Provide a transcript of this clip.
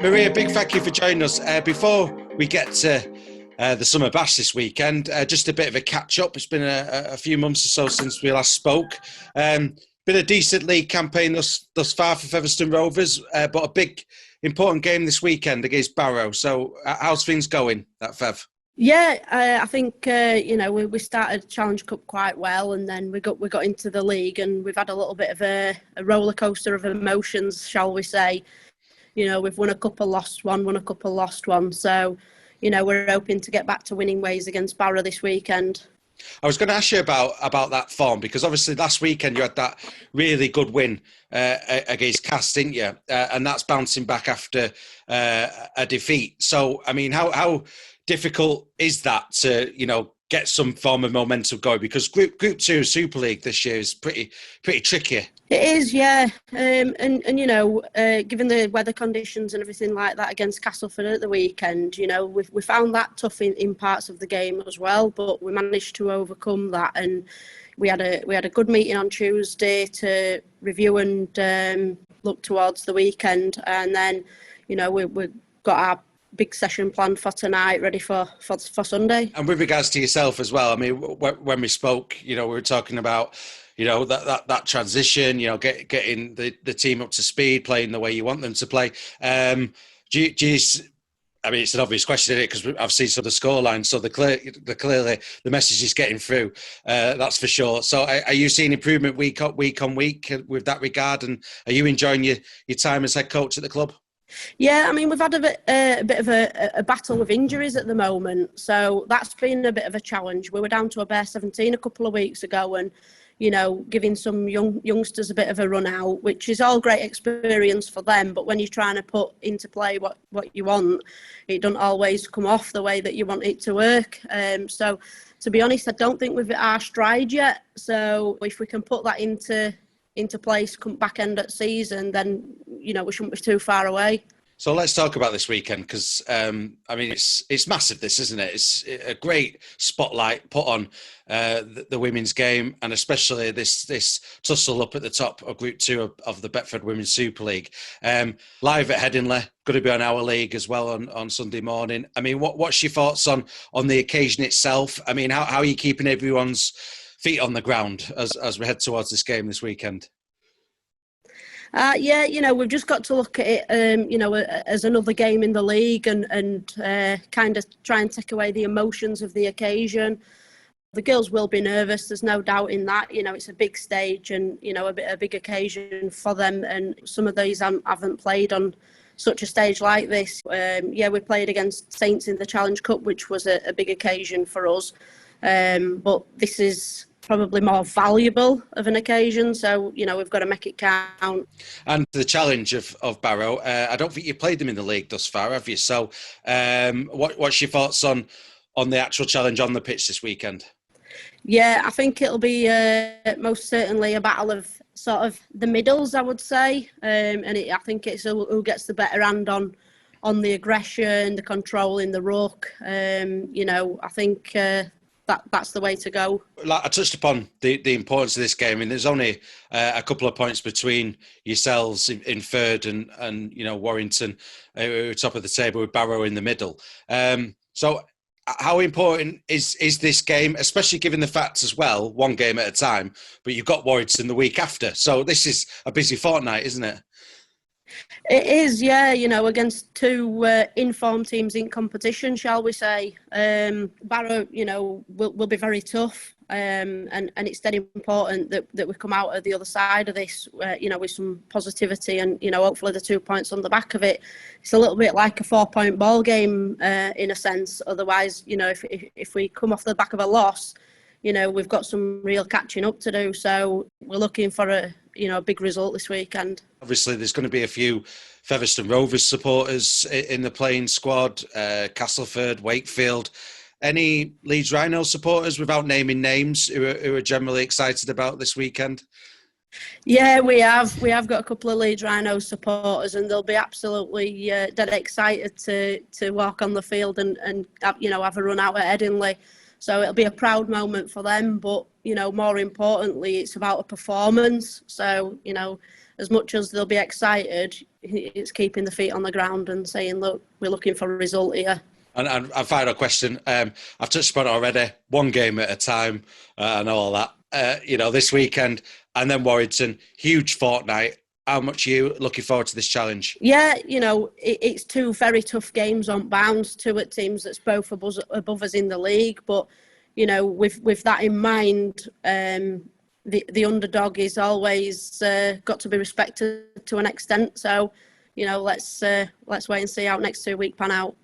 Maria, big thank you for joining us. Before we get to the Summer Bash this weekend, just a bit of a catch-up. It's been a few months or so since we last spoke. Been a decent league campaign thus far for Featherstone Rovers, but a big, important game this weekend against Barrow. So how's things going at Fev? Yeah, I think we started Challenge Cup quite well, and then we got into the league, and we've had a little bit of a roller coaster of emotions, shall we say? We've won a couple, lost one, won a couple, lost one. So, we're hoping to get back to winning ways against Barrow this weekend. I was going to ask you about that form, because obviously last weekend you had that really good win against Cass, didn't you? And that's bouncing back after a defeat. So, I mean, how difficult is that to, get some form of momentum going? Because Group 2 Super League this year is pretty tricky. It is, yeah. Given the weather conditions and everything like that against Castleford at the weekend, we found that tough in parts of the game as well, but we managed to overcome that, and we had a good meeting on Tuesday to review and look towards the weekend, and then we got our big session planned for tonight, ready for Sunday. And with regards to yourself as well, I mean, when we spoke, we were talking about that transition, getting the team up to speed, playing the way you want them to play. I mean, it's an obvious question, isn't it? Because I've seen some of the scoreline, so clearly the message is getting through. That's for sure. So, are you seeing improvement week on week with that regard? And are you enjoying your time as head coach at the club? Yeah, I mean, we've had a bit of a battle with injuries at the moment, so that's been a bit of a challenge. We were down to a bare 17 a couple of weeks ago, and giving some youngsters a bit of a run out, which is all great experience for them. But when you're trying to put into play what you want, it doesn't always come off the way that you want it to work. So, to be honest, I don't think we've hit our stride yet. So, if we can put that into place come back end of season, then we shouldn't be too far away. So let's talk about this weekend, because I mean, it's massive, this, isn't it? It's a great spotlight put on the women's game, and especially this tussle up at the top of Group 2 of the Betfred Women's Super League. Live at Headingley, going to be on our league as well on Sunday morning. I mean, what's your thoughts on the occasion itself? I mean, how are you keeping everyone's feet on the ground as we head towards this game this weekend? We've just got to look at it, as another game in the league, and kind of try and take away the emotions of the occasion. The girls will be nervous, there's no doubt in that. It's a big stage and, a big occasion for them, and some of these haven't played on such a stage like this. We played against Saints in the Challenge Cup, which was a big occasion for us. But this is probably more valuable of an occasion, so we've got to make it count. And the challenge of Barrow, I don't think you played them in the league thus far, have you? So what's your thoughts on the actual challenge on the pitch this weekend? Yeah, I think it'll be most certainly a battle of sort of the middles, I would say, I think it's who gets the better hand on the aggression, the control in the ruck. I think that's the way to go. Like I touched upon the importance of this game, and there's only a couple of points between yourselves in third and Warrington top of the table with Barrow in the middle. So how important is this game, especially given the fact as well, one game at a time, but you've got Warrington the week after. So this is a busy fortnight, isn't it? It is, yeah, against two informed teams in competition, shall we say. Barrow, will be very tough, and it's dead important that we come out of the other side of this, with some positivity and, hopefully the 2 points on the back of it. It's a little bit like a 4-point ball game in a sense. Otherwise, if we come off the back of a loss, we've got some real catching up to do. So we're looking for a big result this weekend. Obviously, there's going to be a few Featherstone Rovers supporters in the playing squad, Castleford, Wakefield. Any Leeds Rhino supporters, without naming names, who are generally excited about this weekend? Yeah, we have got a couple of Leeds Rhino supporters, and they'll be absolutely dead excited to walk on the field and have a run out at Headingley. So it'll be a proud moment for them, but more importantly, it's about a performance. So as much as they'll be excited, it's keeping the feet on the ground and saying, look, we're looking for a result here. And final question, I've touched upon it already, one game at a time, and all that. This weekend and then Warrington, huge fortnight. How much are you looking forward to this challenge? Yeah, it's two very tough games on bounce, two at teams that's both above us in the league. But, with that in mind, the underdog is always got to be respected to an extent. So, let's wait and see how next 2 weeks pan out.